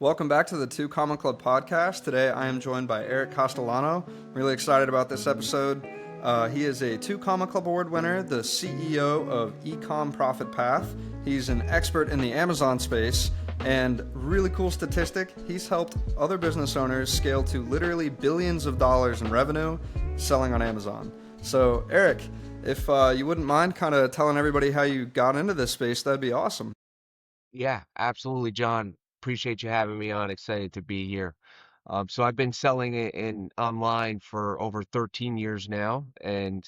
Welcome back to the Two Comma Club podcast. Today I am joined by Eric Castellano. Really excited about this episode. He is a Two Comma Club award winner, the CEO of Ecom Profit Path. He's an expert in the Amazon space, and really cool statistic, he's helped other business owners scale to literally billions of dollars in revenue selling on Amazon. So Eric, if you wouldn't mind kind of telling everybody how you got into this space, that'd be awesome. Yeah, absolutely, John. Appreciate you having me on. Excited to be here. So I've been selling it in online for over 13 years now, and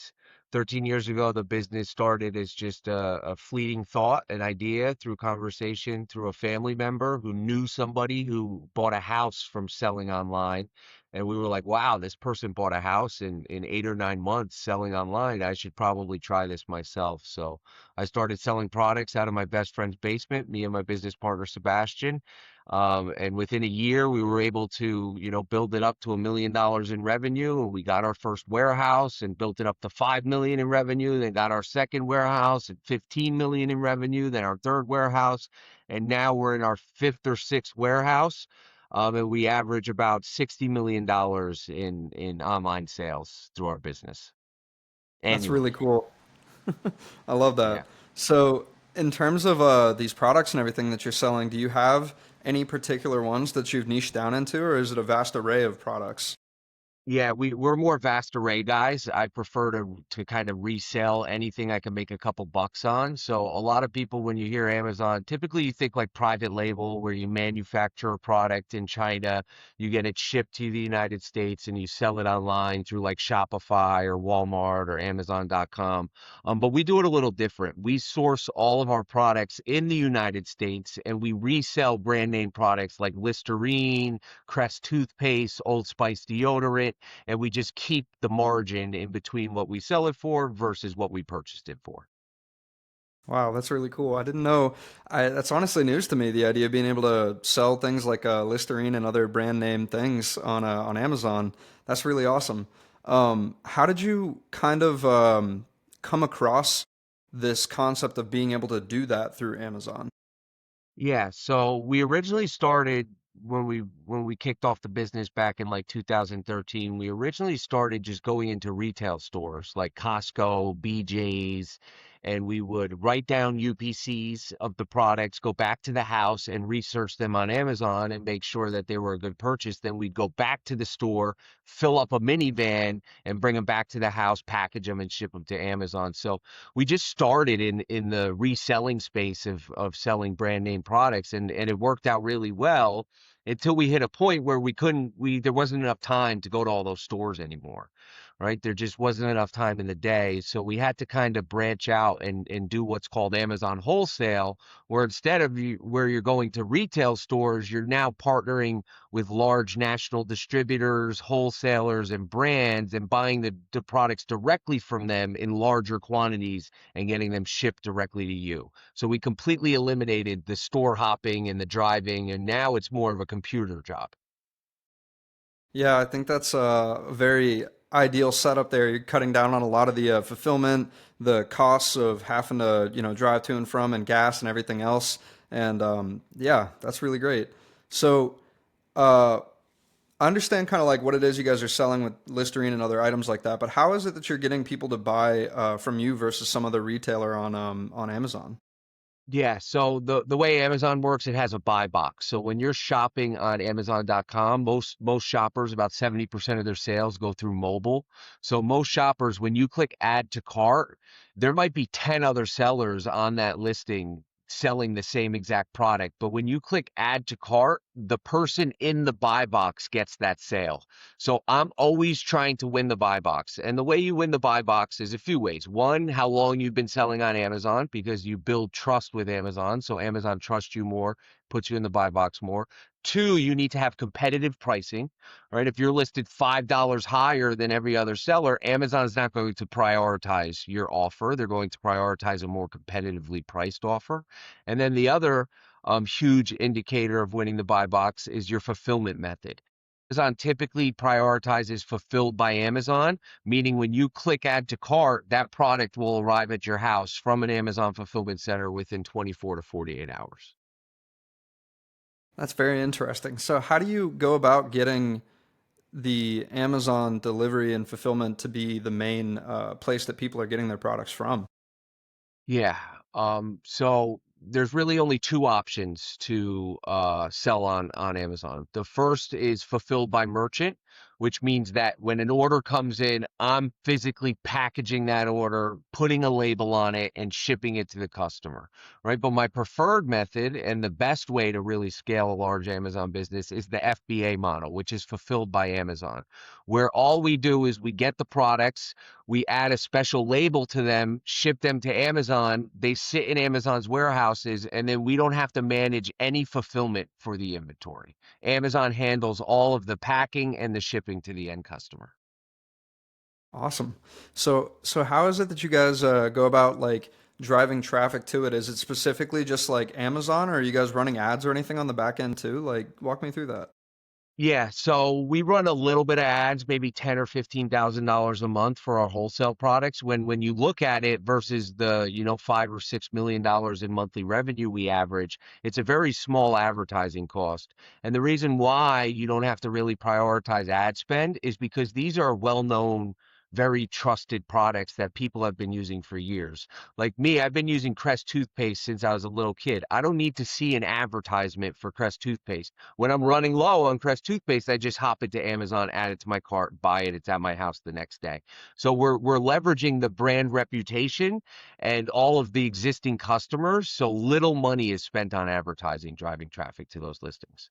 13 years ago, the business started as just a fleeting thought, an idea through conversation, through a family member who knew somebody who bought a house from selling online. And we were like, wow, this person bought a house in 8 or 9 months selling online. I should probably try this myself. So I started selling products out of my best friend's basement, me and my business partner, Sebastian. And within a year, we were able to, build it up to $1 million in revenue. And we got our first warehouse and built it up to 5 million in revenue. Then got our second warehouse at 15 million in revenue. Then our third warehouse, and now we're in our fifth or sixth warehouse. And we average about $60 million in online sales through our business That's really annually. cool. I love Yeah. that. So, in terms of these products and everything that you're selling, do you have any particular ones that you've niched down into, or is it a vast array of products? Yeah, we're more vast array guys. I prefer to kind of resell anything I can make a couple bucks on. So a lot of people, when you hear Amazon, typically you think like private label, where you manufacture a product in China, you get it shipped to the United States, and you sell it online through like Shopify or Walmart or Amazon.com. But we do it a little different. We source all of our products in the United States, and we resell brand name products like Listerine, Crest toothpaste, Old Spice deodorant, and we just keep the margin in between what we sell it for versus what we purchased it for. Wow, that's really cool. I didn't know. That's honestly news to me. The idea of being able to sell things like Listerine and other brand name things on Amazon. That's really awesome. How did you kind of come across this concept of being able to do that through Amazon? Yeah, so we originally started when we kicked off the business back in like 2013. We originally started just going into retail stores like Costco, BJ's, and we would write down UPCs of the products, go back to the house and research them on Amazon and make sure that they were a good purchase. Then we'd go back to the store, fill up a minivan, and bring them back to the house, package them, and ship them to Amazon. So we just started in the reselling space of selling brand name products, and it worked out really well until we hit a point where we there wasn't enough time to go to all those stores anymore, right? There just wasn't enough time in the day, so we had to kind of branch out and do what's called Amazon wholesale, where instead of where you're going to retail stores, you're now partnering with large national distributors, wholesalers, and brands, and buying the products directly from them in larger quantities and getting them shipped directly to you. So we completely eliminated the store hopping and the driving, and now it's more of a computer job. Yeah, I think that's a very ideal setup there. You're cutting down on a lot of the fulfillment, the costs of having to, drive to and from and gas and everything else. And yeah, that's really great. So uh, I understand kind of like what it is you guys are selling with Listerine and other items like that, but how is it that you're getting people to buy from you versus some other retailer on Amazon? Yeah, so the way Amazon works, it has a buy box. So when you're shopping on Amazon.com, most shoppers, about 70% of their sales go through mobile. So most shoppers, when you click add to cart, there might be 10 other sellers on that listing selling the same exact product. But when you click add to cart, the person in the buy box gets that sale. So I'm always trying to win the buy box. And the way you win the buy box is a few ways. One, how long you've been selling on Amazon, because you build trust with Amazon. So Amazon trusts you more, puts you in the buy box more. Two, you need to have competitive pricing, right? If you're listed $5 higher than every other seller, Amazon's not going to prioritize your offer. They're going to prioritize a more competitively priced offer. And then the other huge indicator of winning the buy box is your fulfillment method. Amazon typically prioritizes fulfilled by Amazon, meaning when you click add to cart, that product will arrive at your house from an Amazon fulfillment center within 24 to 48 hours. That's very interesting. So, how do you go about getting the Amazon delivery and fulfillment to be the main place that people are getting their products from? Yeah. So there's really only two options to sell on Amazon. The first is fulfilled by merchant, which means that when an order comes in, I'm physically packaging that order, putting a label on it, and shipping it to the customer, right? But my preferred method and the best way to really scale a large Amazon business is the FBA model, which is fulfilled by Amazon, where all we do is we get the products, we add a special label to them, ship them to Amazon. They sit in Amazon's warehouses, and then we don't have to manage any fulfillment for the inventory. Amazon handles all of the packing and the shipping to the end customer. Awesome. So how is it that you guys go about like driving traffic to it? Is it specifically just like Amazon, or are you guys running ads or anything on the back end too? Like, walk me through that. Yeah, so we run a little bit of ads, maybe 10 or $15,000 a month for our wholesale products. When you look at it versus the, 5 or $6 million in monthly revenue we average, it's a very small advertising cost. And the reason why you don't have to really prioritize ad spend is because these are well-known, very trusted products that people have been using for years. Like me, I've been using Crest toothpaste since I was a little kid. I don't need to see an advertisement for Crest toothpaste. When I'm running low on Crest toothpaste, I just hop into Amazon, add it to my cart, buy it. It's at my house the next day. So we're leveraging the brand reputation and all of the existing customers. So little money is spent on advertising, driving traffic to those listings.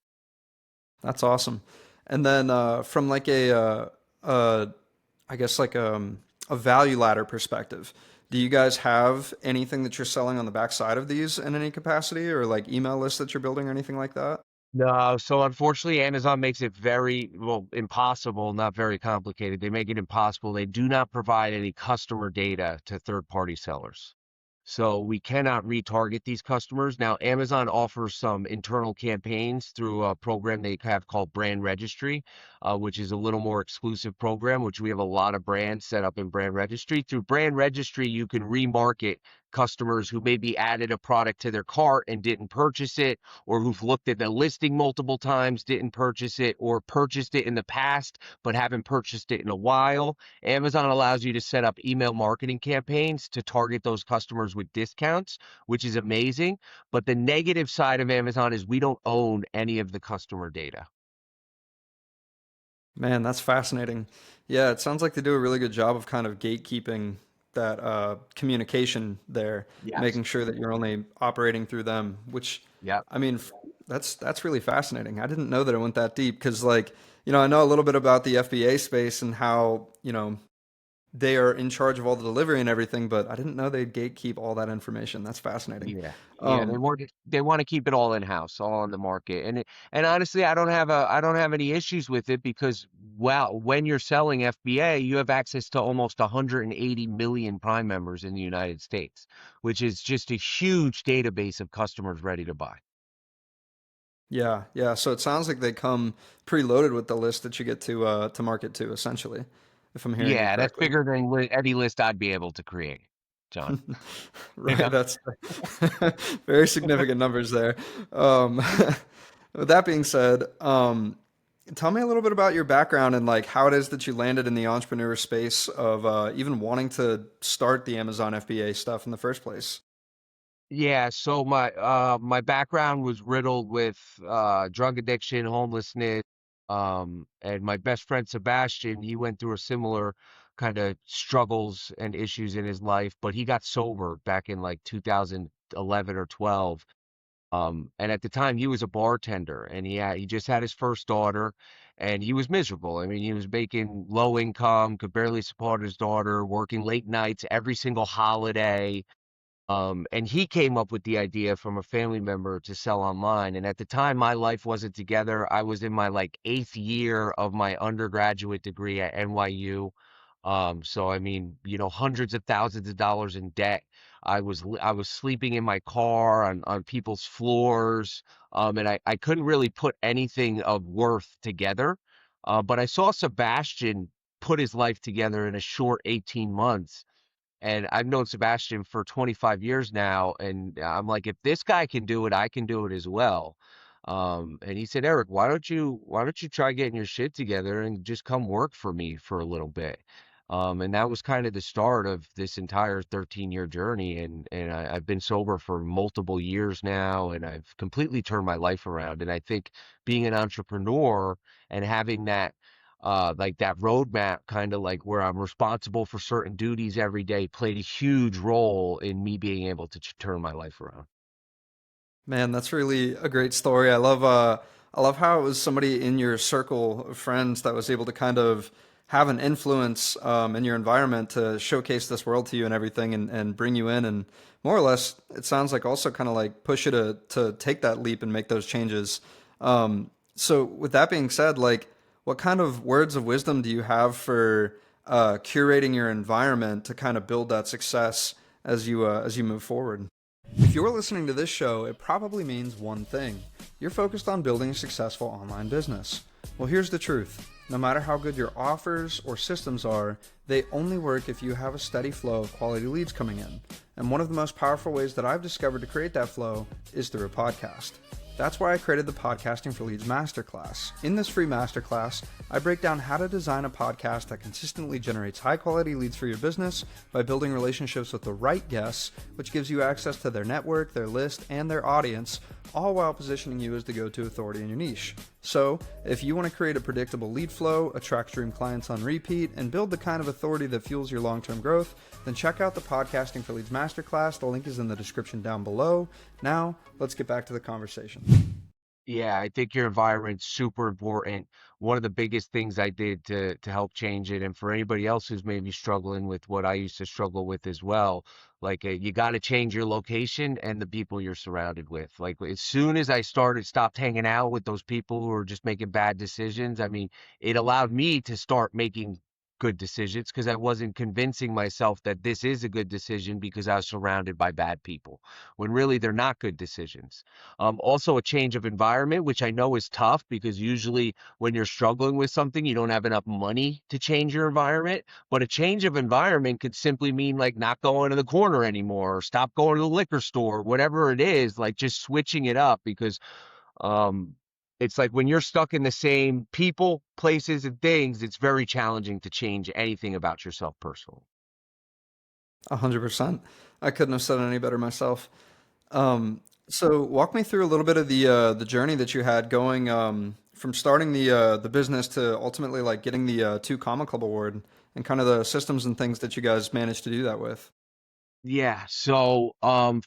That's awesome. And then from like uh, I guess like a value ladder perspective, do you guys have anything that you're selling on the backside of these in any capacity, or like email lists that you're building or anything like that? No, so unfortunately, Amazon makes it very, well, impossible, not very complicated. They make it impossible. They do not provide any customer data to third-party sellers. So we cannot retarget these customers. Now, Amazon offers some internal campaigns through a program they have called Brand Registry, which is a little more exclusive program, which we have a lot of brands set up in Brand Registry. Through Brand Registry, you can remarket customers who maybe added a product to their cart and didn't purchase it, or who've looked at the listing multiple times, didn't purchase it, or purchased it in the past but haven't purchased it in a while. Amazon allows you to set up email marketing campaigns to target those customers with discounts, which is amazing. But the negative side of Amazon is we don't own any of the customer data. Man, that's fascinating. Yeah, it sounds like they do a really good job of kind of gatekeeping that communication there, Yes. making sure that you're only operating through them, which Yep. I mean, that's really fascinating. I didn't know that it went that deep because like, I know a little bit about the FBA space and how, they are in charge of all the delivery and everything, but I didn't know they'd gatekeep all that information. That's fascinating. Yeah, yeah, Um, they want to keep it all in house, all on the market, and honestly, I don't have any issues with it because well, when you're selling FBA, you have access to almost 180 million Prime members in the United States, which is just a huge database of customers ready to buy. yeah, yeah. So it sounds like they come preloaded with the list that you get to market to, essentially, if I'm hearing you Yeah, that's correctly. bigger than any list I'd be able to create, John. You Right, know? that's very significant numbers there. Um, with that being said, tell me a little bit about your background and like how it is that you landed in the entrepreneur space of even wanting to start the Amazon FBA stuff in the first place. Yeah, so my background was riddled with drug addiction, homelessness, and my best friend Sebastian, he went through a similar kind of struggles and issues in his life, but he got sober back in like 2011 or 12. And at the time he was a bartender and he just had his first daughter and he was miserable. I mean, he was making low income, could barely support his daughter, working late nights every single holiday. And he came up with the idea from a family member to sell online. And at the time, my life wasn't together. I was in my like eighth year of my undergraduate degree at NYU. So I mean, hundreds of thousands of dollars in debt. I was sleeping in my car on people's floors. And I couldn't really put anything of worth together. But I saw Sebastian put his life together in a short 18 months, and I've known Sebastian for 25 years now, and I'm like, if this guy can do it, I can do it as well. And he said, Eric, why don't you try getting your shit together and just come work for me for a little bit? And that was kind of the start of this entire 13-year journey. I've been sober for multiple years now, and I've completely turned my life around. And I think being an entrepreneur and having that like that roadmap, kind of like where I'm responsible for certain duties every day, played a huge role in me being able to turn my life around. Man, that's really a great story. I love how it was somebody in your circle of friends that was able to kind of have an influence in your environment to showcase this world to you and everything, and bring you in, and more or less it sounds like also kind of like push you to take that leap and make those changes. So with that being said, like what kind of words of wisdom do you have for curating your environment to kind of build that success as you move forward? If you're listening to this show, it probably means one thing. You're focused on building a successful online business. Well, here's the truth. No matter how good your offers or systems are, they only work if you have a steady flow of quality leads coming in. And one of the most powerful ways that I've discovered to create that flow is through a podcast. That's why I created the Podcasting for Leads Masterclass. In this free masterclass, I break down how to design a podcast that consistently generates high quality leads for your business by building relationships with the right guests, which gives you access to their network, their list, and their audience, all while positioning you as the go-to authority in your niche. So, if you want to create a predictable lead flow, attract dream clients on repeat, and build the kind of authority that fuels your long-term growth, then check out the Podcasting for Leads Masterclass. The link is in the description down below. Now, let's get back to the conversation. Yeah, I think your environment's super important. One of the biggest things I did to help change it, and for anybody else who's maybe struggling with what I used to struggle with as well, like you got to change your location and the people you're surrounded with. Like as soon as I stopped hanging out with those people who were just making bad decisions, I mean, it allowed me to start making good decisions because I wasn't convincing myself that this is a good decision because I was surrounded by bad people, when really they're not good decisions. Also, a change of environment, which I know is tough because usually when you're struggling with something, you don't have enough money to change your environment. But a change of environment could simply mean like not going to the corner anymore, or stop going to the liquor store, whatever it is, like just switching it up because um, it's like when you're stuck in the same people, places, and things, it's very challenging to change anything about yourself personally. 100%. I couldn't have said it any better myself. So walk me through a little bit of the journey that you had going from starting the business to ultimately like getting the two Comma Club award, and kind of the systems and things that you guys managed to do that with. Yeah, so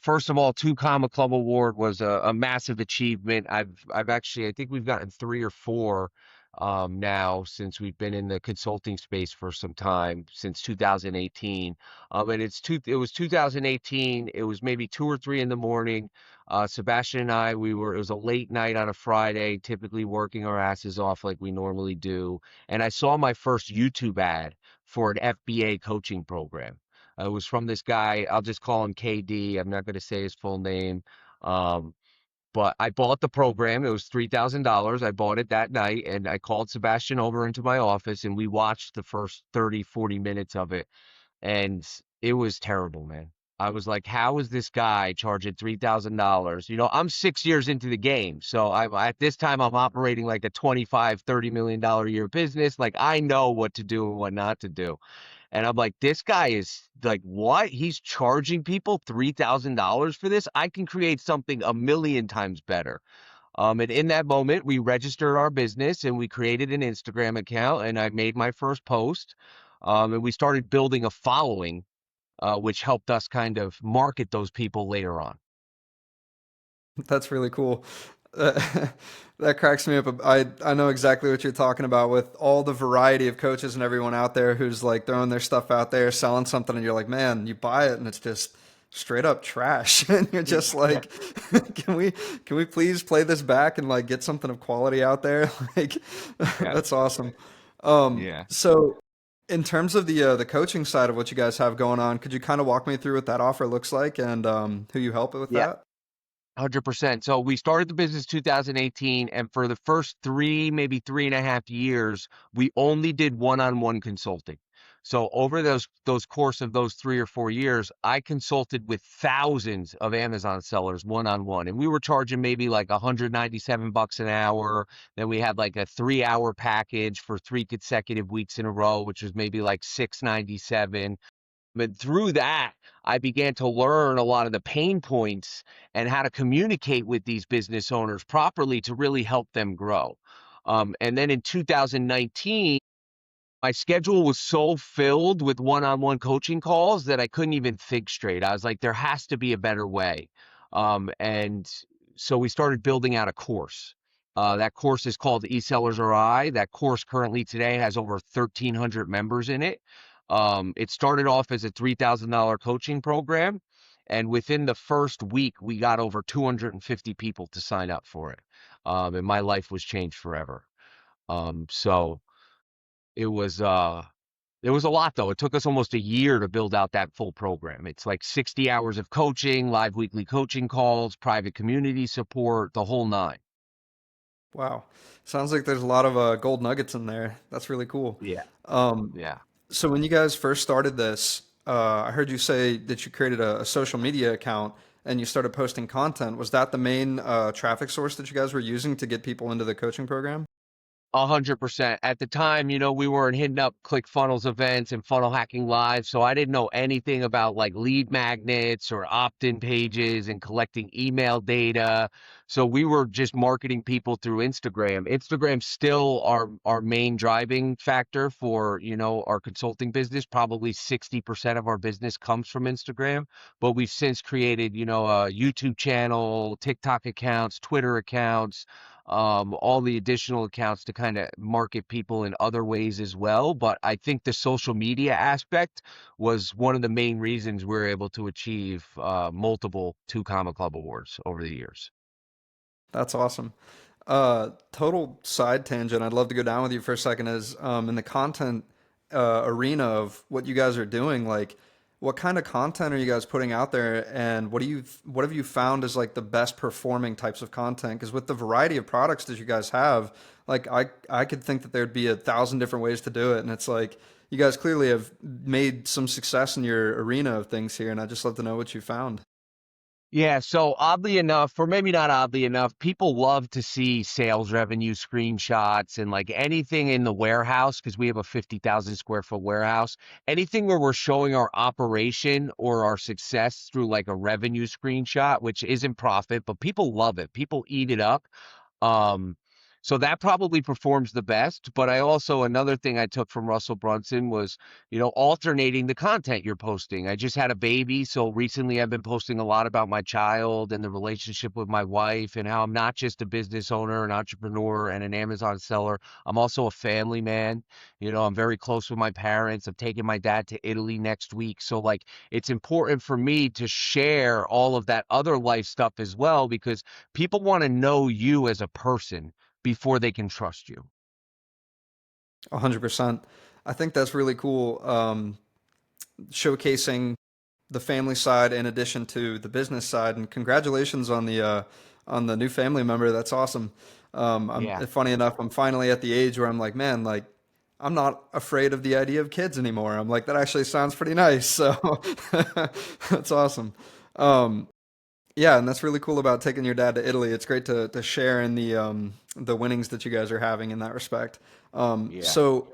first of all, two Comma Club Award was a massive achievement. I've actually I think we've gotten three or four now since we've been in the consulting space for some time, since 2018. And it was 2018, it was maybe 2 or 3 in the morning. Sebastian and I, it was a late night on a Friday, typically working our asses off like we normally do. And I saw my first YouTube ad for an FBA coaching program. It was from this guy. I'll just call him KD. I'm not going to say his full name. Um, but I bought the program. It was $3,000. I bought it that night and I called Sebastian over into my office and we watched the first 30, 40 minutes of it. And it was terrible, man. I was like, how is this guy charging $3,000? I'm 6 years into the game. So at this time, I'm operating like a 25, $30 million a year business. Like I know what to do and what not to do. And I'm like, this guy is like, what? He's charging people $3,000 for this? I can create something a million times better. And in that moment, we registered our business and we created an Instagram account and I made my first post. And we started building a following, which helped us kind of market those people later on. That's really cool. That cracks me up. I know exactly what you're talking about with all the variety of coaches and everyone out there who's like throwing their stuff out there, selling something, and you're like, man, you buy it and it's just straight up trash, and you're just Yeah. like, can we please play this back and like get something of quality out there? Like, Yeah. that's awesome. Yeah. So in terms of the coaching side of what you guys have going on, could you kind of walk me through what that offer looks like and who you help with Yeah. that? 100%. So we started the business 2018, and for the first maybe 3.5 years, we only did one-on-one consulting. So over those course of those 3 or 4 years, I consulted with thousands of Amazon sellers one on one, and we were charging maybe like $197 an hour. Then we had like a 3 hour package for 3 consecutive weeks in a row, which was maybe like 697. But through that, I began to learn a lot of the pain points and how to communicate with these business owners properly to really help them grow. And then in 2019, my schedule was so filled with one-on-one coaching calls that I couldn't even think straight. I was like, there has to be a better way. And so we started building out a course. That course is called eSellers RI. That course currently today has over 1,300 members in it. It started off as a $3,000 coaching program, and within the first week, we got over 250 people to sign up for it. And my life was changed forever. So it was it was a lot though. It took us almost a year to build out that full program. It's like 60 hours of coaching, live weekly coaching calls, private community support, the whole nine. Wow. Sounds like there's a lot of gold nuggets in there. That's really cool. Yeah. Um, Yeah. so when you guys first started this, I heard you say that you created a social media account and you started posting content. Was that the main traffic source that you guys were using to get people into the coaching program? 100%. At the time, we weren't hitting up ClickFunnels events and funnel hacking live, so I didn't know anything about like lead magnets or opt-in pages and collecting email data. So we were just marketing people through Instagram. Instagram's still our main driving factor for, our consulting business. Probably 60% of our business comes from Instagram, but we've since created, a YouTube channel, TikTok accounts, Twitter accounts, all the additional accounts to kind of market people in other ways as well. But I think the social media aspect was one of the main reasons we were able to achieve multiple two Comma Club awards over the years. That's awesome. Total side tangent. I'd love to go down with you for a second. Is in the content arena of what you guys are doing, like what kind of content are you guys putting out there, and what have you found is like the best performing types of content? Because with the variety of products that you guys have, like I could think that there'd be 1,000 different ways to do it, and it's like you guys clearly have made some success in your arena of things here, and I'd just love to know what you found. Yeah, so oddly enough, or maybe not oddly enough, people love to see sales revenue screenshots and like anything in the warehouse because we have a 50,000 square foot warehouse. Anything where we're showing our operation or our success through like a revenue screenshot, which isn't profit, but people love it. People eat it up. Um, so that probably performs the best. But I also, another thing I took from Russell Brunson was, alternating the content you're posting. I just had a baby, so recently I've been posting a lot about my child and the relationship with my wife and how I'm not just a business owner, an entrepreneur, and an Amazon seller. I'm also a family man. I'm very close with my parents. I'm taking my dad to Italy next week. So like it's important for me to share all of that other life stuff as well because people want to know you as a person before they can trust you. 100%. I think that's really cool. Showcasing the family side in addition to the business side. And congratulations on the new family member. That's awesome. Yeah. Funny enough, I'm finally at the age where I'm like, man, like I'm not afraid of the idea of kids anymore. I'm like, that actually sounds pretty nice. So that's awesome. Um, yeah, and that's really cool about taking your dad to Italy. It's great to share in the winnings that you guys are having in that respect. Yeah. So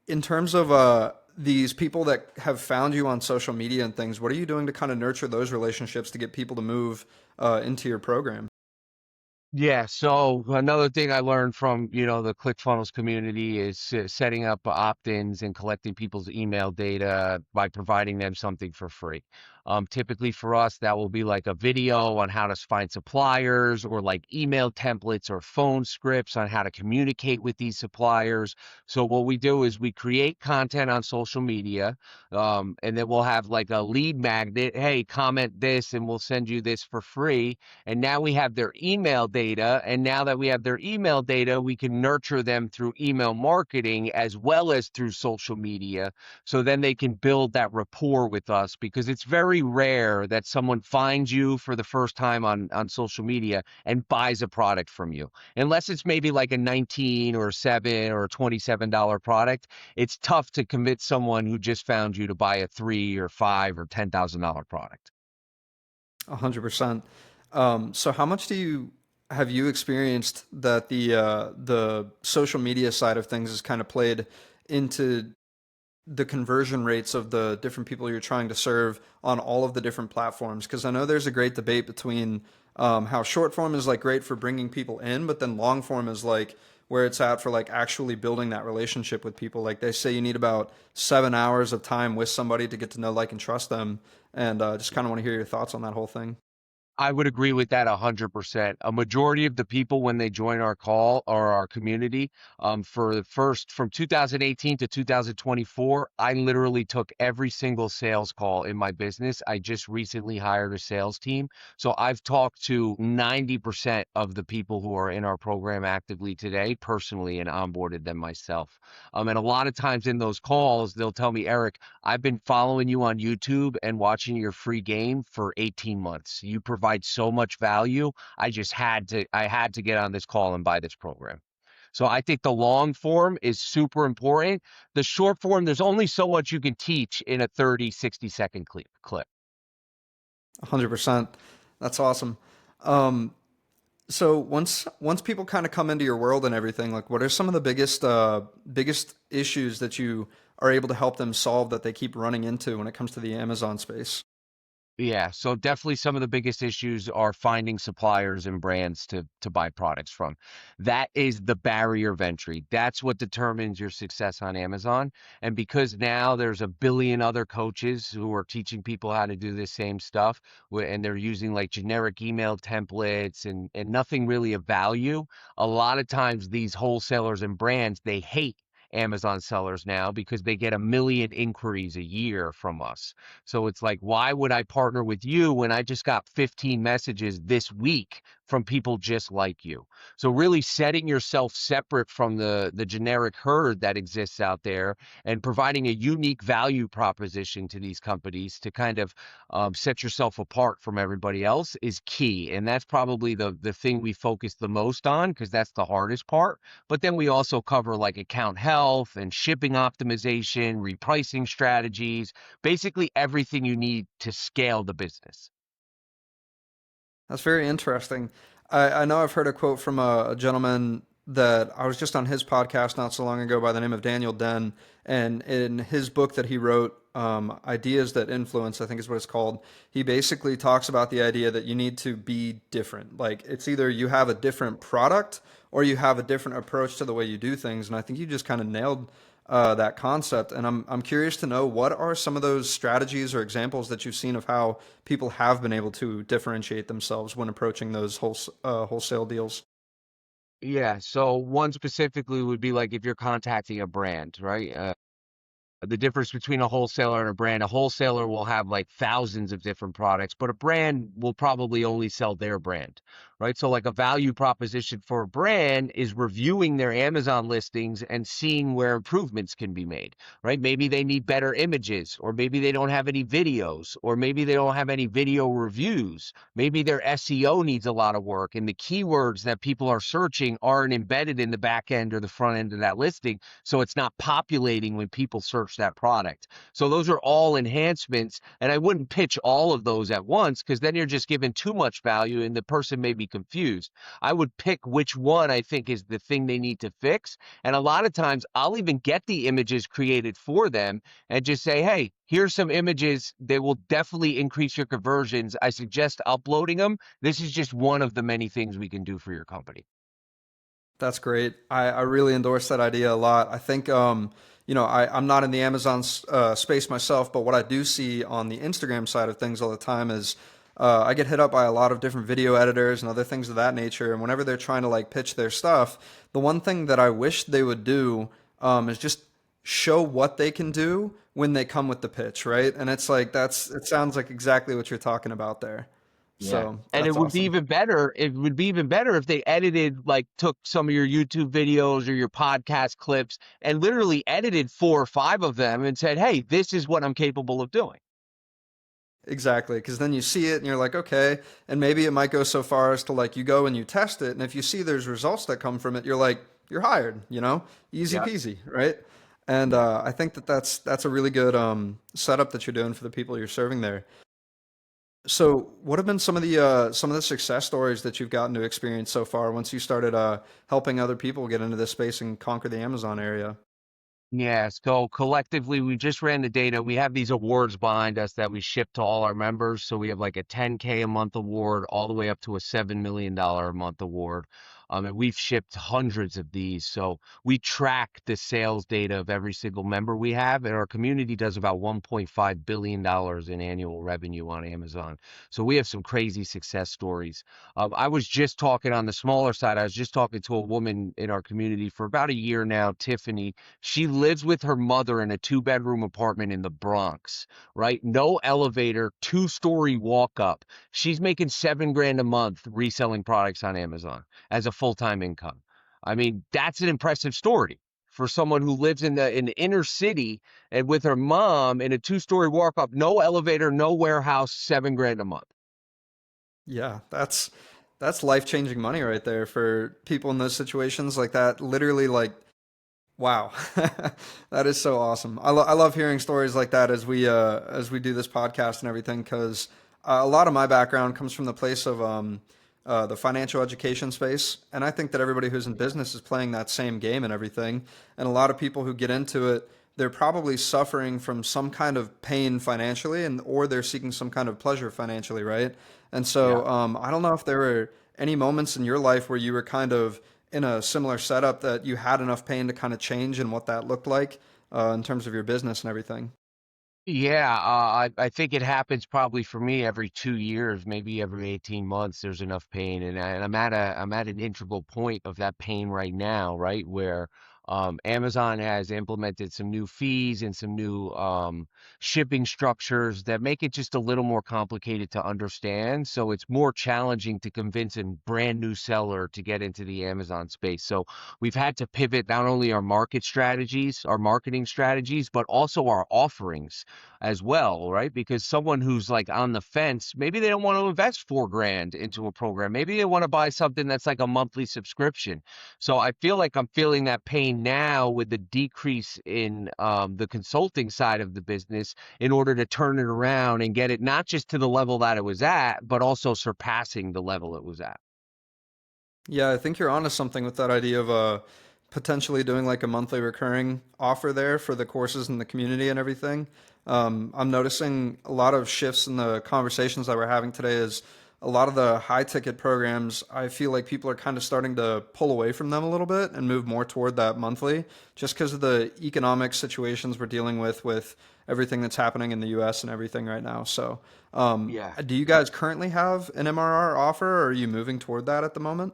in terms of these people that have found you on social media and things, what are you doing to kind of nurture those relationships to get people to move into your program? Yeah, so another thing I learned from, the ClickFunnels community is setting up opt-ins and collecting people's email data by providing them something for free. Typically for us, that will be like a video on how to find suppliers or like email templates or phone scripts on how to communicate with these suppliers. So what we do is we create content on social media, and then we'll have like a lead magnet. Hey, comment this and we'll send you this for free, and now we have their email data. And now that we have their email data, we can nurture them through email marketing as well as through social media. So then they can build that rapport with us because it's very very rare that someone finds you for the first time on social media and buys a product from you. Unless it's maybe like a 19 or a 7 or a $27 product, it's tough to convince someone who just found you to buy a 3 or 5 or $10,000 product. 100%. So how much have you experienced that the social media side of things has kind of played into the conversion rates of the different people you're trying to serve on all of the different platforms? Because I know there's a great debate between how short form is like great for bringing people in, but then long form is like where it's at for like actually building that relationship with people. Like they say you need about 7 hours of time with somebody to get to know, like, and trust them. And just kind of want to hear your thoughts on that whole thing. I would agree with that 100%. A majority of the people when they join our call or our community, for the first from 2018 to 2024, I literally took every single sales call in my business. I just recently hired a sales team. So I've talked to 90% of the people who are in our program actively today personally and onboarded them myself. And a lot of times in those calls, they'll tell me, Eric, I've been following you on YouTube and watching your free game for 18 months. You provide so much value. I had to get on this call and buy this program. So I think the long form is super important. The short form, there's only so much you can teach in a 30, 60-second clip. 100%. That's awesome. Um, so once people kind of come into your world and everything, like what are some of the biggest issues that you are able to help them solve that they keep running into when it comes to the Amazon space? Yeah, so definitely some of the biggest issues are finding suppliers and brands to buy products from. That is the barrier of entry. That's what determines your success on Amazon. And because now there's a billion other coaches who are teaching people how to do this same stuff, and they're using like generic email templates and nothing really of value, a lot of times these wholesalers and brands, they hate Amazon sellers now because they get a million inquiries a year from us. So it's like, why would I partner with you when I just got 15 messages this week from people just like you? So really setting yourself separate from the generic herd that exists out there and providing a unique value proposition to these companies to kind of set yourself apart from everybody else is key. And that's probably the thing we focus the most on because that's the hardest part. But then we also cover like account health and shipping optimization, repricing strategies, basically everything you need to scale the business. That's very interesting. I know I've heard a quote from a gentleman that I was just on his podcast not so long ago by the name of Daniel Den. And in his book that he wrote, Ideas That Influence, I think is what it's called, he basically talks about the idea that you need to be different. Like it's either you have a different product or you have a different approach to the way you do things. And I think you just kind of nailed that concept. And I'm curious to know what are some of those strategies or examples that you've seen of how people have been able to differentiate themselves when approaching those wholesale deals. Yeah, so one specifically would be like if you're contacting a brand, right? The difference between a wholesaler and a brand. A wholesaler will have like thousands of different products, but a brand will probably only sell their brand, right? So like a value proposition for a brand is reviewing their Amazon listings and seeing where improvements can be made, right? Maybe they need better images, or maybe they don't have any videos, or maybe they don't have any video reviews. Maybe their SEO needs a lot of work and the keywords that people are searching aren't embedded in the back end or the front end of that listing. So it's not populating when people search that product. So those are all enhancements. And I wouldn't pitch all of those at once because then you're just giving too much value and the person may be confused. I would pick which one I think is the thing they need to fix. And a lot of times I'll even get the images created for them and just say, hey, here's some images. They will definitely increase your conversions. I suggest uploading them. This is just one of the many things we can do for your company. That's great. I really endorse that idea a lot. I think, I'm not in the Amazon space myself, but what I do see on the Instagram side of things all the time is I get hit up by a lot of different video editors and other things of that nature. And whenever they're trying to like pitch their stuff, the one thing that I wish they would do is just show what they can do when they come with the pitch, right? And it's like it sounds like exactly what you're talking about there. Yeah. So And it that's would be awesome. even better. It would be even better if they edited, like took some of your YouTube videos or your podcast clips and literally edited 4 or 5 of them and said, hey, this is what I'm capable of doing. Exactly, because then you see it and you're like, okay, and maybe it might go so far as to like you go and you test it, and if you see there's results that come from it, you're like, you're hired, easy Yeah. peasy, right? And I think that that's a really good setup that you're doing for the people you're serving there. So, what have been some of the success stories that you've gotten to experience so far once you started helping other people get into this space and conquer the Amazon area? Yeah, so collectively, we just ran the data. We have these awards behind us that we ship to all our members. So we have like a 10K a month award all the way up to a $7 million a month award. And we've shipped hundreds of these. So we track the sales data of every single member we have, and our community does about $1.5 billion in annual revenue on Amazon. So we have some crazy success stories. I was just talking on the smaller side. I was just talking to a woman in our community for about a year now, Tiffany. She lives with her mother in a two-bedroom apartment in the Bronx, right? No elevator, two-story walk up. She's making 7 grand a month reselling products on Amazon as a full-time income. I mean, that's an impressive story for someone who lives in the inner city and with her mom in a two-story walk up, no elevator, no warehouse, 7 grand a month. Yeah, that's life-changing money right there for people in those situations like that. Literally, like, wow, that is so awesome. I love hearing stories like that as we do this podcast and everything because a lot of my background comes from the place of the financial education space, and I think that everybody who's in Yeah. business is playing that same game and everything. And a lot of people who get into it, they're probably suffering from some kind of pain financially, and or they're seeking some kind of pleasure financially, right? And Yeah. so I don't know if there were any moments in your life where you were kind of in a similar setup that you had enough pain to kind of change and what that looked like in terms of your business and everything. Yeah, I think it happens probably for me every 2 years, maybe every 18 months. There's enough pain, and I'm at an integral point of that pain right now, right where Amazon has implemented some new fees and some new shipping structures that make it just a little more complicated to understand. So it's more challenging to convince a brand new seller to get into the Amazon space. So we've had to pivot not only our market strategies, our marketing strategies, but also our offerings as well, right? Because someone who's like on the fence, maybe they don't want to invest 4 grand into a program. Maybe they want to buy something that's like a monthly subscription. So I feel like I'm feeling that pain now with the decrease in the consulting side of the business in order to turn it around and get it not just to the level that it was at, but also surpassing the level it was at. Yeah, I think you're onto something with that idea of potentially doing like a monthly recurring offer there for the courses in the community and everything. I'm noticing a lot of shifts in the conversations that we're having today is a lot of the high ticket programs, I feel like people are kind of starting to pull away from them a little bit and move more toward that monthly just because of the economic situations we're dealing with everything that's happening in the US and everything right now. So, Yeah. do you guys currently have an MRR offer or are you moving toward that at the moment?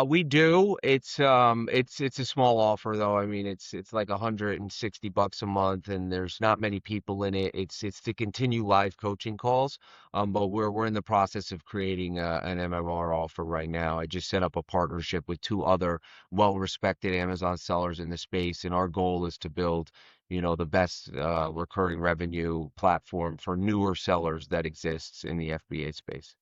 We do. It's a small offer though. I mean, it's like $160 a month, and there's not many people in it. It's to continue live coaching calls. But we're in the process of creating an MMR offer right now. I just set up a partnership with two other well-respected Amazon sellers in the space, and our goal is to build, the best recurring revenue platform for newer sellers that exists in the FBA space.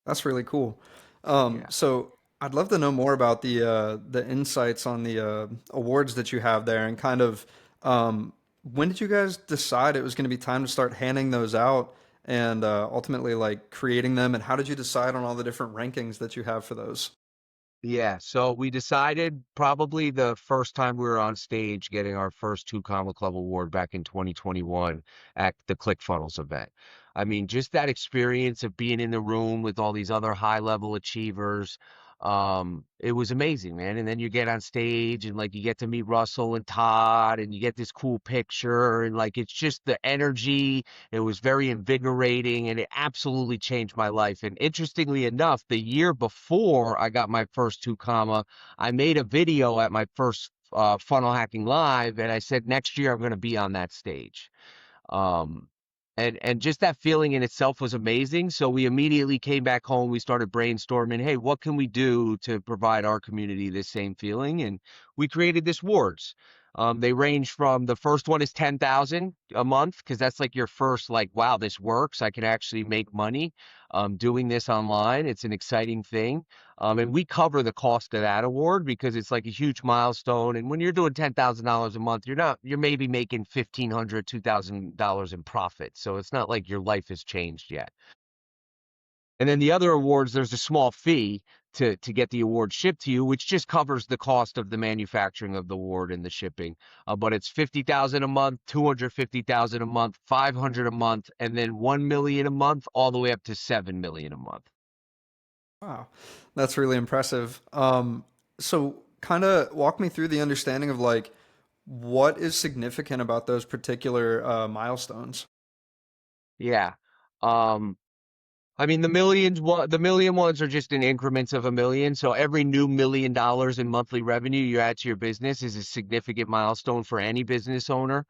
That's really cool. Yeah. So I'd love to know more about the insights on the awards that you have there, and kind of when did you guys decide it was going to be time to start handing those out, and ultimately like creating them, and how did you decide on all the different rankings that you have for those? Yeah, so we decided probably the first time we were on stage getting our first two Comma Club award back in 2021 at the ClickFunnels event. I mean, just that experience of being in the room with all these other high level achievers, it was amazing, man. And then you get on stage and like you get to meet Russell and Todd and you get this cool picture and like it's just the energy. It was very invigorating and it absolutely changed my life. And interestingly enough, the year before I got my first two comma, I made a video at my first funnel hacking live, and I said next year I'm going to be on that stage. Um, and just that feeling in itself was amazing. So we immediately came back home. We started brainstorming, hey, what can we do to provide our community this same feeling? And we created this Wards. They range from the first one is 10,000 a month because that's like your first like, wow, this works. I can actually make money doing this online. It's an exciting thing. And we cover the cost of that award because it's like a huge milestone. And when you're doing $10,000 a month, you're maybe making 1,500, $2,000 in profit. So it's not like your life has changed yet. And then the other awards, there's a small fee to get the award shipped to you, which just covers the cost of the manufacturing of the award and the shipping. But it's 50,000 a month, 250,000 a month, 500 a month, and then 1 million a month, all the way up to 7 million a month. Wow, that's really impressive. So kind of walk me through the understanding of like what is significant about those particular milestones. Yeah. Um, I mean, the million ones are just in increments of a million. So every new $1 million in monthly revenue you add to your business is a significant milestone for any business owner.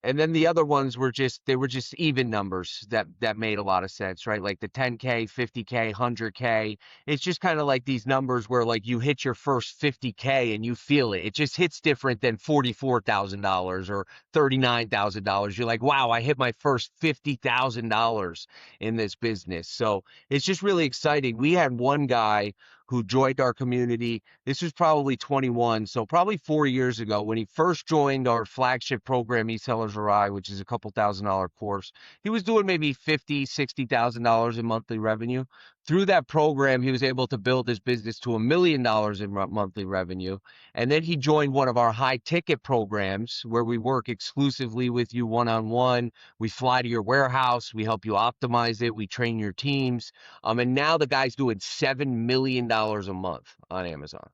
And then the other ones were they were just even numbers that made a lot of sense, right? Like the 10K, 50K, 100K. It's just kind of like these numbers where like you hit your first 50K and you feel it. It just hits different than $44,000 or $39,000. You're like, wow, I hit my first $50,000 in this business. So it's just really exciting. We had one guy who joined our community. This was probably 21, so probably 4 years ago when he first joined our flagship program, eSellers Arrive, which is a couple $1,000 course. He was doing maybe $50,000, $60,000 in monthly revenue. Through that program, he was able to build his business to $1 million in monthly revenue. And then he joined one of our high ticket programs where we work exclusively with you one on one. We fly to your warehouse, we help you optimize it, we train your teams. And now the guy's doing $7 million a month on Amazon.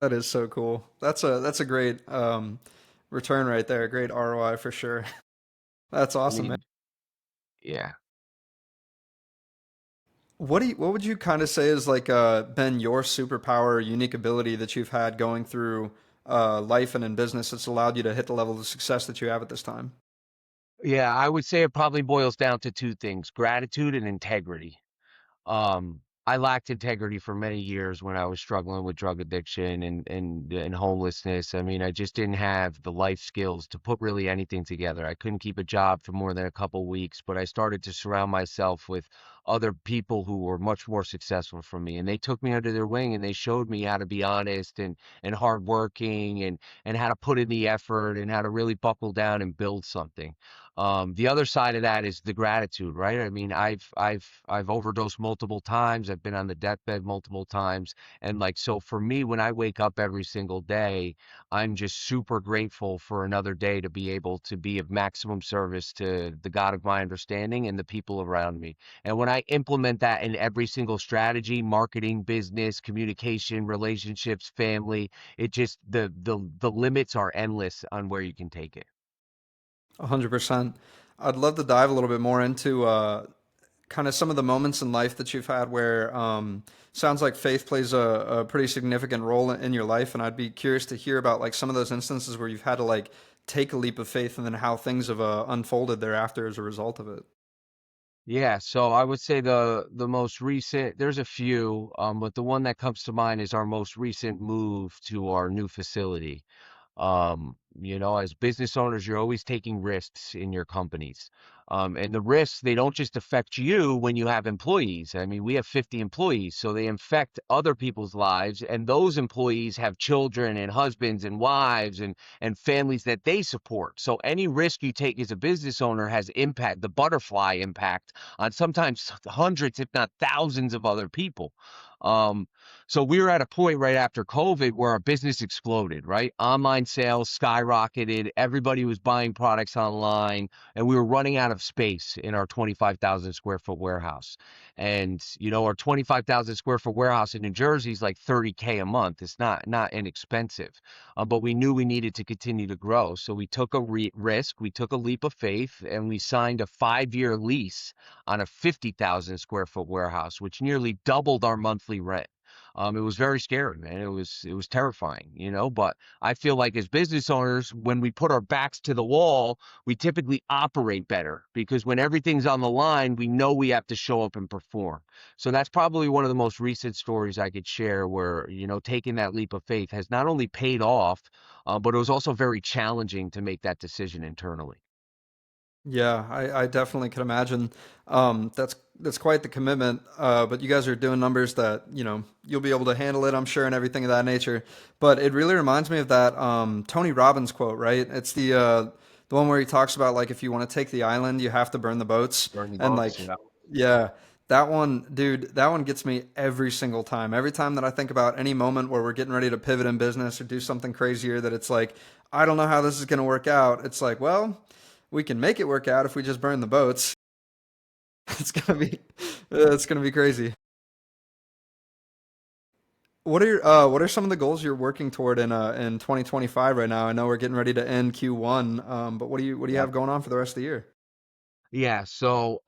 That is so cool. That's a great return right there. Great ROI for sure. That's I awesome, man. mean, yeah. What would you kind of say is like been your superpower or unique ability that you've had going through life and in business that's allowed you to hit the level of success that you have at this time? Yeah, I would say it probably boils down to two things, gratitude and integrity. I lacked integrity for many years when I was struggling with drug addiction and homelessness. I mean, I just didn't have the life skills to put really anything together. I couldn't keep a job for more than a couple weeks, but I started to surround myself with other people who were much more successful from me, and they took me under their wing and they showed me how to be honest and hardworking and how to put in the effort and how to really buckle down and build something. The other side of that is the gratitude, right? I mean, I've overdosed multiple times. I've been on the deathbed multiple times. And like, so for me, when I wake up every single day, I'm just super grateful for another day to be able to be of maximum service to the God of my understanding and the people around me. And when I implement that in every single strategy, marketing, business, communication, relationships, family, it just the limits are endless on where you can take it. 100%. I'd love to dive a little bit more into kind of some of the moments in life that you've had where sounds like faith plays a pretty significant role in your life, and I'd be curious to hear about like some of those instances where you've had to like take a leap of faith and then how things have unfolded thereafter as a result of it. Yeah, so I would say the most recent, there's a few, but the one that comes to mind is our most recent move to our new facility. As business owners, you're always taking risks in your companies. And the risks, they don't just affect you when you have employees. I mean, we have 50 employees, so they infect other people's lives, and those employees have children and husbands and wives and families that they support. So any risk you take as a business owner has impact, the butterfly impact on sometimes hundreds, if not thousands of other people. Um, so we were at a point right after COVID where our business exploded, right? Online sales skyrocketed. Everybody was buying products online, and we were running out of space in our 25,000 square foot warehouse. And, our 25,000 square foot warehouse in New Jersey is like 30K a month. It's not inexpensive, but we knew we needed to continue to grow. So we took a risk, we took a leap of faith, and we signed a 5-year lease on a 50,000 square foot warehouse, which nearly doubled our monthly rent. It was very scary, man. It was terrifying, but I feel like as business owners, when we put our backs to the wall, we typically operate better because when everything's on the line, we know we have to show up and perform. So that's probably one of the most recent stories I could share where, taking that leap of faith has not only paid off, but it was also very challenging to make that decision internally. Yeah, I definitely can imagine. That's quite the commitment. But you guys are doing numbers that, you'll be able to handle it, I'm sure, and everything of that nature. But it really reminds me of that Tony Robbins quote, right? It's the one where he talks about like if you want to take the island, you have to burn the boats. Burn the And boats, like, yeah, that one, dude, that one gets me every single time. Every time that I think about any moment where we're getting ready to pivot in business or do something crazier that it's like, I don't know how this is going to work out. It's like, well, we can make it work out if we just burn the boats. It's gonna be crazy. What are some of the goals you're working toward in 2025 right now? I know we're getting ready to end Q1, but what do you Yeah. have going on for the rest of the year? Yeah, so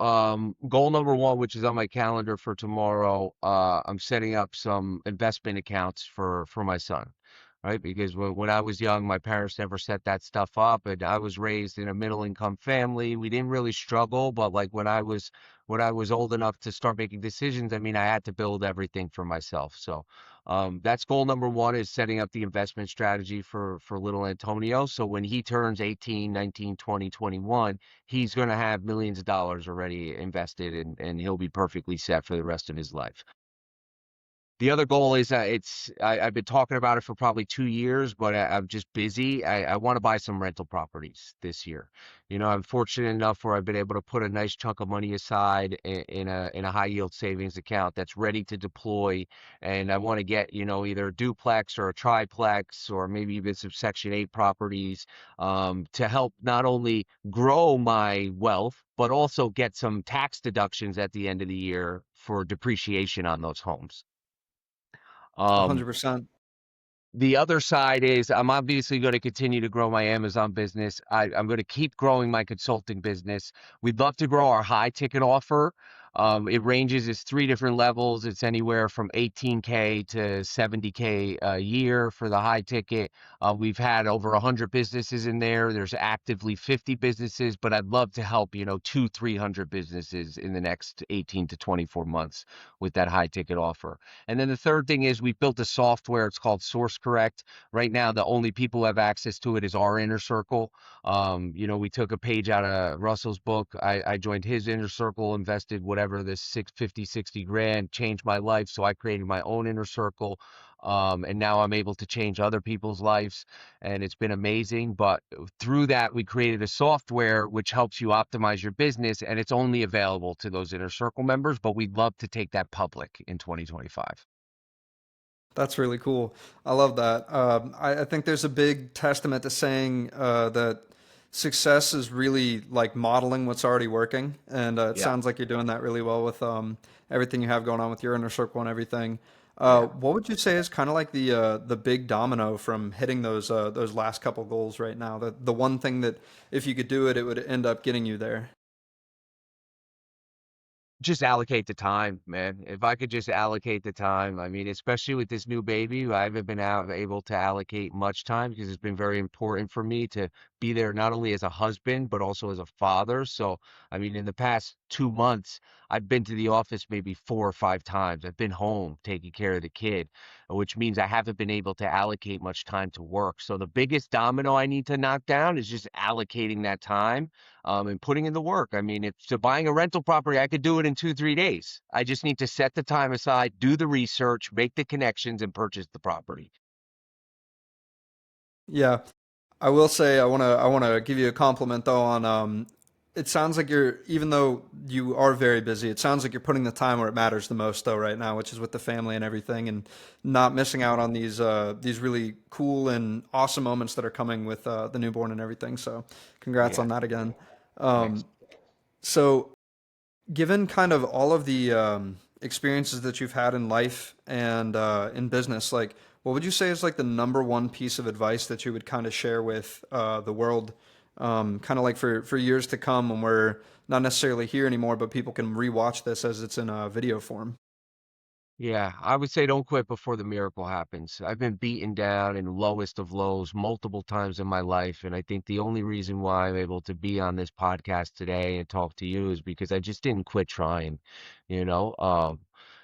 goal number one, which is on my calendar for tomorrow, I'm setting up some investment accounts for my son, right? Because when I was young, my parents never set that stuff up, and I was raised in a middle income family. We didn't really struggle, but like when I was old enough to start making decisions, I mean, I had to build everything for myself. So that's goal number one is setting up the investment strategy for little Antonio. So when he turns 18, 19, 20, 21 he's going to have millions of dollars already invested and he'll be perfectly set for the rest of his life. The other goal is I've been talking about it for probably 2 years, but I'm just busy. I want to buy some rental properties this year. I'm fortunate enough where I've been able to put a nice chunk of money aside in a high yield savings account that's ready to deploy, and I want to get either a duplex or a triplex or maybe even some Section 8 properties to help not only grow my wealth but also get some tax deductions at the end of the year for depreciation on those homes. Um, 100%. the other side is I'm obviously going to continue to grow my Amazon business. I'm going to keep growing my consulting business. We'd love to grow our high ticket offer. It ranges, it's three different levels. It's anywhere from 18K to 70K a year for the high ticket. We've had over 100 businesses in there. There's actively 50 businesses, but I'd love to help, 300 businesses in the next 18 to 24 months with that high ticket offer. And then the third thing is we built a software. It's called Source Correct. Right now, the only people who have access to it is our inner circle. We took a page out of Russell's book. I joined his inner circle, invested whatever this 650, 60 grand, changed my life. So I created my own inner circle. And now I'm able to change other people's lives. And it's been amazing. But through that, we created a software which helps you optimize your business. And it's only available to those inner circle members. But we'd love to take that public in 2025. That's really cool. I love that. I think there's a big testament to saying that success is really like modeling what's already working, and it Yeah. sounds like you're doing that really well with everything you have going on with your inner circle and everything. Yeah. What would you say is kind of like the big domino from hitting those last couple goals right now? The one thing that if you could do it, it would end up getting you there. Just allocate the time, man. If I could just allocate the time, I mean, especially with this new baby, I haven't been able to allocate much time because it's been very important for me to be there not only as a husband, but also as a father. So, I mean, in the past 2 months, I've been to the office maybe 4 or 5 times. I've been home taking care of the kid, which means I haven't been able to allocate much time to work. So the biggest domino I need to knock down is just allocating that time and putting in the work. I mean, if to buying a rental property, I could do it in 2, 3 days. I just need to set the time aside, do the research, make the connections, and purchase the property. Yeah, I will say I wanna give you a compliment though on it sounds like you're even though you are very busy, it sounds like you're putting the time where it matters the most though right now, which is with the family and everything and not missing out on these really cool and awesome moments that are coming with the newborn and everything. So congrats Yeah, on that again. thanks. Um, so given kind of all of the experiences that you've had in life and in business, like what would you say is like the number one piece of advice that you would kind of share with the world, kind of like for years to come when we're not necessarily here anymore, but people can rewatch this as it's in a video form? Yeah, I would say don't quit before the miracle happens. I've been beaten down in lowest of lows multiple times in my life, and I think the only reason why I'm able to be on this podcast today and talk to you is because I just didn't quit trying, you know.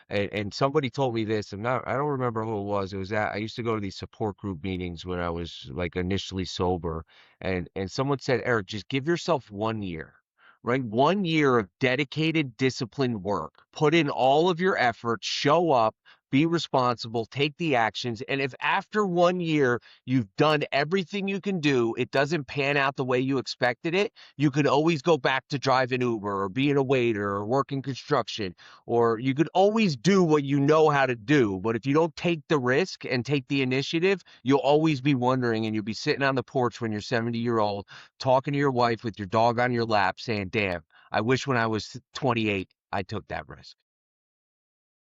And somebody told me this, I don't remember who it was. It was that I used to go to these support group meetings when I was like initially sober, and someone said, Eric, just give yourself 1 year. Right? 1 year of dedicated, disciplined work. Put in all of your effort, show up, be responsible, take the actions. And if after 1 year you've done everything you can do, it doesn't pan out the way you expected it, you can always go back to driving Uber or being a waiter or working construction, or you could always do what you know how to do. But if you don't take the risk and take the initiative, you'll always be wondering and you'll be sitting on the porch when you're 70-year-old talking to your wife with your dog on your lap saying, damn, I wish when I was 28, I took that risk.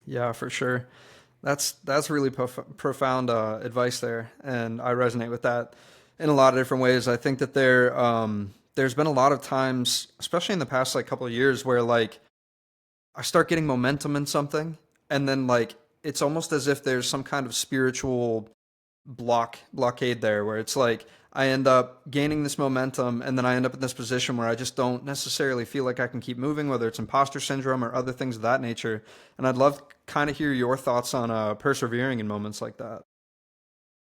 Yeah, for sure. That's really profound advice there, and I resonate with that in a lot of different ways. I think that there's been a lot of times, especially in the past like couple of years, where like I start getting momentum in something, and then like it's almost as if there's some kind of spiritual blockade there, where it's like I end up gaining this momentum, and then I end up in this position where I just don't necessarily feel like I can keep moving, whether it's imposter syndrome or other things of that nature. And I'd love to kind of hear your thoughts on persevering in moments like that.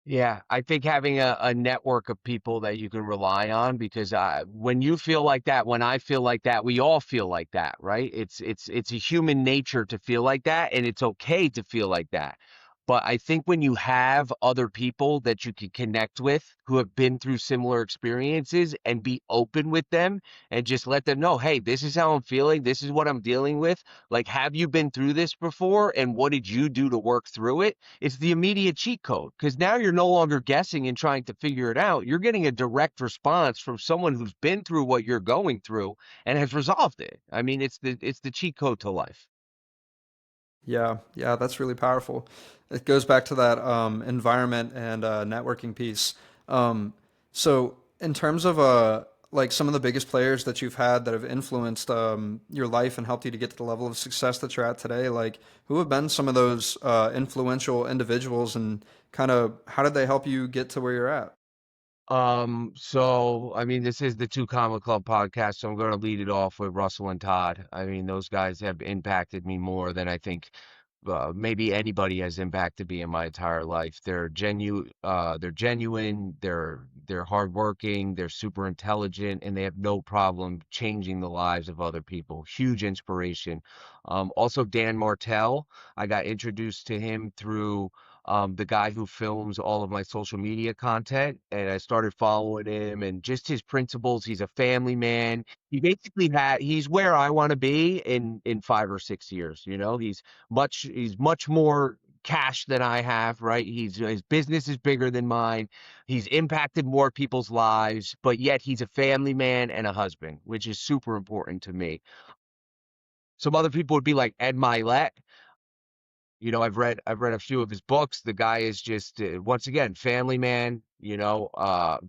Yeah, I think having a network of people that you can rely on, because when you feel like that, when I feel like that, we all feel like that, right? It's a human nature to feel like that, and it's okay to feel like that. But I think when you have other people that you can connect with who have been through similar experiences and be open with them and just let them know, hey, this is how I'm feeling, this is what I'm dealing with. Like, have you been through this before? And what did you do to work through it? It's the immediate cheat code because now you're no longer guessing and trying to figure it out. You're getting a direct response from someone who's been through what you're going through and has resolved it. I mean, it's the cheat code to life. Yeah, yeah, that's really powerful. It goes back to that environment and networking piece. Um, so, in terms of like some of the biggest players that you've had that have influenced your life and helped you to get to the level of success that you're at today, like who have been some of those influential individuals, and kind of how did they help you get to where you're at? So I mean, this is the Two Comma Club podcast, so I'm going to lead it off with Russell and Todd. I mean, those guys have impacted me more than I think maybe anybody has impacted me in my entire life. They're genuine, they're hardworking, they're super intelligent, and they have no problem changing the lives of other people. Huge inspiration. Also Dan Martell, I got introduced to him through the guy who films all of my social media content, and I started following him and just his principles. He's a family man. He's where I want to be in 5 or 6 years. He's much more cash than I have, right? His business is bigger than mine. He's impacted more people's lives, but yet he's a family man and a husband, which is super important to me. Some other people would be like Ed Milet. I've read a few of his books. The guy is just once again family man,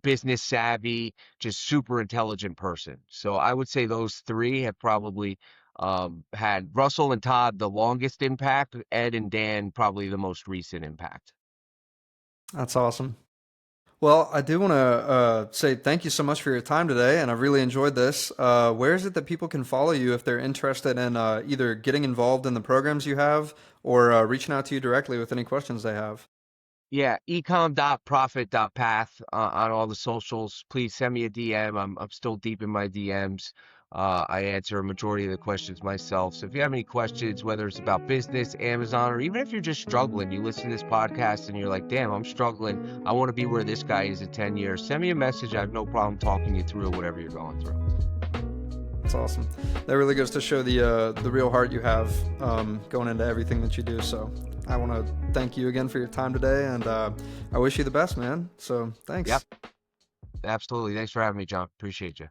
business savvy, just super intelligent person. So I would say those three have probably had Russell and Todd the longest impact, Ed and Dan probably the most recent impact. That's awesome. Well, I do want to say thank you so much for your time today, and I've really enjoyed this. Where is it that people can follow you if they're interested in either getting involved in the programs you have or reaching out to you directly with any questions they have? Yeah, ecom.profit.path on all the socials. Please send me a DM. I'm still deep in my DMs. I answer a majority of the questions myself. So if you have any questions, whether it's about business, Amazon, or even if you're just struggling, you listen to this podcast and you're like, damn, I'm struggling. I want to be where this guy is in 10 years. Send me a message. I have no problem talking you through whatever you're going through. That's awesome. That really goes to show the real heart you have going into everything that you do. So I want to thank you again for your time today, and I wish you the best, man. So thanks. Yep, absolutely. Thanks for having me, John. Appreciate you.